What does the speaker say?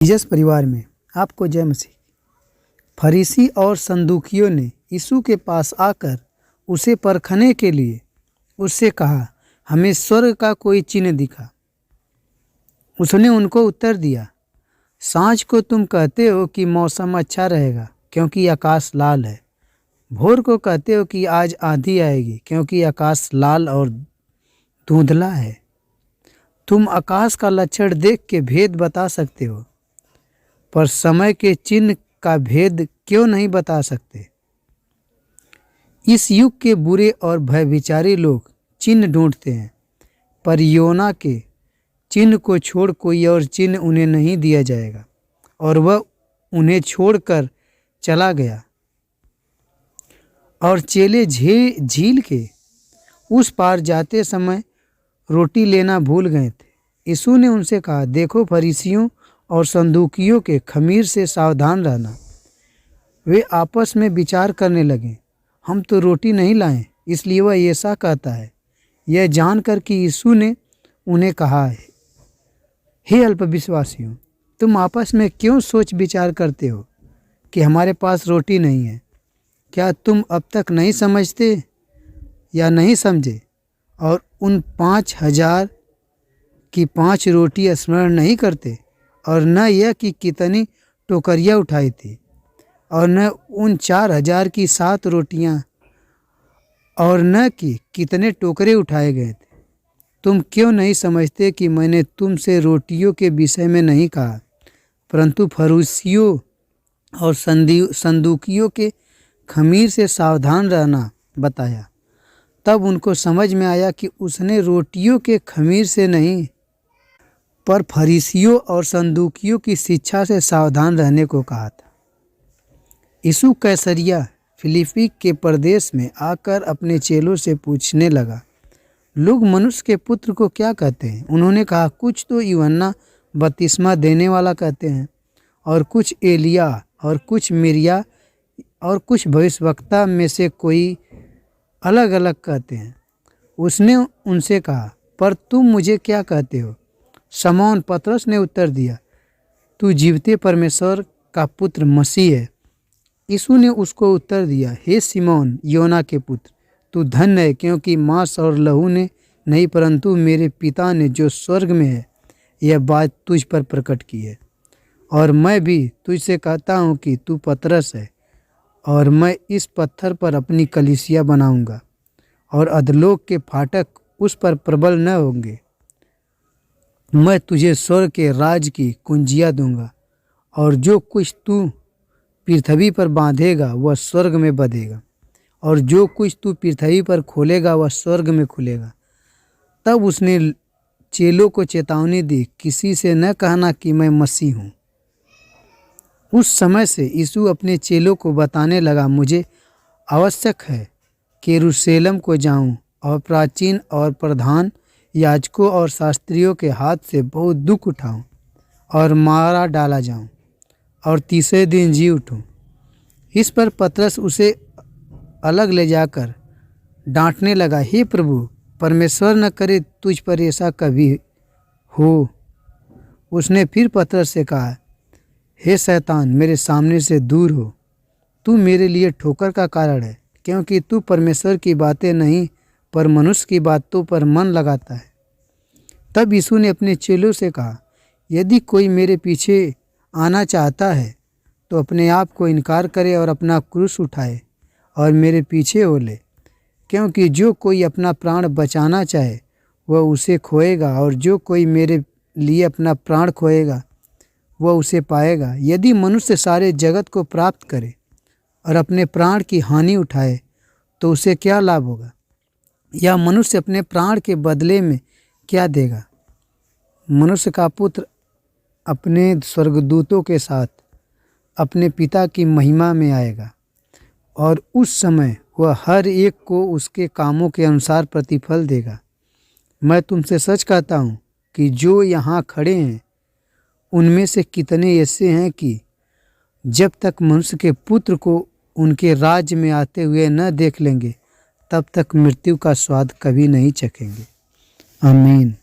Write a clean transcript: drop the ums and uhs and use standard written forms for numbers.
Jesus परिवार में आपको जय मसीह। फरीसी और सदूकियों ने यीशु के पास आकर उसे परखने के लिए उससे कहा, हमें स्वर्ग का कोई चिन्ह दिखा। उसने उनको उत्तर दिया, सांझ को तुम कहते हो कि मौसम अच्छा रहेगा क्योंकि आकाश लाल है। भोर को कहते हो कि आज आंधी आएगी क्योंकि आकाश लाल और धुंधला है। तुम आकाश का लक्षण देख के भेद बता सकते हो, पर समय के चिन्ह का भेद क्यों नहीं बता सकते? इस युग के बुरे और भयभिचारी लोग चिन्ह ढूंढते हैं, पर योना के चिन्ह को छोड़ कोई और चिन्ह उन्हें नहीं दिया जाएगा। और वह उन्हें छोड़कर चला गया। और चेले झील के उस पार जाते समय रोटी लेना भूल गए थे। यीशु ने उनसे कहा, देखो, फरीसियों और सदूकियों के खमीर से सावधान रहना। वे आपस में विचार करने लगे, हम तो रोटी नहीं लाए, इसलिए वह ऐसा कहता है। यह जानकर कि यीशु ने उन्हें कहा, हे अल्पविश्वासियों, तुम आपस में क्यों सोच विचार करते हो कि हमारे पास रोटी नहीं है? क्या तुम अब तक नहीं समझते या नहीं समझे? और उन 5,000 की 5 रोटी स्मरण नहीं करते? और न यह कि कितनी टोकरियाँ उठाई थी? और न उन 4,000 की 7 रोटियाँ? और न कि कितने टोकरे उठाए गए थे? तुम क्यों नहीं समझते कि मैंने तुमसे रोटियों के विषय में नहीं कहा, परंतु फरीसियों और सदूकियों के खमीर से सावधान रहना बताया? तब उनको समझ में आया कि उसने रोटियों के खमीर से नहीं, पर फरीसियों और सदूकियों की शिक्षा से सावधान रहने को कहा था। यीशु कैसरिया फिलिप्पी के प्रदेश में आकर अपने चेलों से पूछने लगा, लोग मनुष्य के पुत्र को क्या कहते हैं? उन्होंने कहा, कुछ तो यूहन्ना बपतिस्मा देने वाला कहते हैं, और कुछ एलिया, और कुछ मिरिया, और कुछ भविष्यवक्ता में से कोई अलग अलग कहते हैं। उसने उनसे कहा, पर तुम मुझे क्या कहते हो? शमौन पतरस ने उत्तर दिया, तू जीवते परमेश्वर का पुत्र मसीह है। यीशु ने उसको उत्तर दिया, हे सिमोन, योना के पुत्र, तू धन्य है, क्योंकि मांस और लहू ने नहीं, परंतु मेरे पिता ने जो स्वर्ग में है यह बात तुझ पर प्रकट की है। और मैं भी तुझसे कहता हूँ कि तू पतरस है, और मैं इस पत्थर पर अपनी कलीसिया बनाऊंगा, और अधोलोक के फाटक उस पर प्रबल न होंगे। मैं तुझे स्वर्ग के राज की कुंजियाँ दूंगा, और जो कुछ तू पृथ्वी पर बांधेगा वह स्वर्ग में बंधेगा, और जो कुछ तू पृथ्वी पर खोलेगा वह स्वर्ग में खुलेगा। तब उसने चेलों को चेतावनी दी, किसी से न कहना कि मैं मसीह हूँ। उस समय से यीशु अपने चेलों को बताने लगा, मुझे आवश्यक है कि यरूशलेम को जाऊं और प्राचीन और प्रधान याजकों और शास्त्रियों के हाथ से बहुत दुख उठाऊं और मारा डाला जाऊं और तीसरे दिन जी उठूं। इस पर पतरस उसे अलग ले जाकर डांटने लगा, हे प्रभु, परमेश्वर न करे तुझ पर ऐसा कभी हो। उसने फिर पतरस से कहा, हे शैतान, मेरे सामने से दूर हो, तू मेरे लिए ठोकर का कारण है, क्योंकि तू परमेश्वर की बातें नहीं पर मनुष्य की बातों पर मन लगाता है। तब यीशु ने अपने चेलों से कहा, यदि कोई मेरे पीछे आना चाहता है तो अपने आप को इनकार करे और अपना क्रूस उठाए और मेरे पीछे हो ले। क्योंकि जो कोई अपना प्राण बचाना चाहे वह उसे खोएगा, और जो कोई मेरे लिए अपना प्राण खोएगा वह उसे पाएगा। यदि मनुष्य सारे जगत को प्राप्त करे और अपने प्राण की हानि उठाए तो उसे क्या लाभ होगा? या मनुष्य अपने प्राण के बदले में क्या देगा? मनुष्य का पुत्र अपने स्वर्गदूतों के साथ अपने पिता की महिमा में आएगा, और उस समय वह हर एक को उसके कामों के अनुसार प्रतिफल देगा। मैं तुमसे सच कहता हूँ कि जो यहाँ खड़े हैं उनमें से कितने ऐसे हैं कि जब तक मनुष्य के पुत्र को उनके राज्य में आते हुए न देख लेंगे तब तक मृत्यु का स्वाद कभी नहीं चखेंगे। आमीन।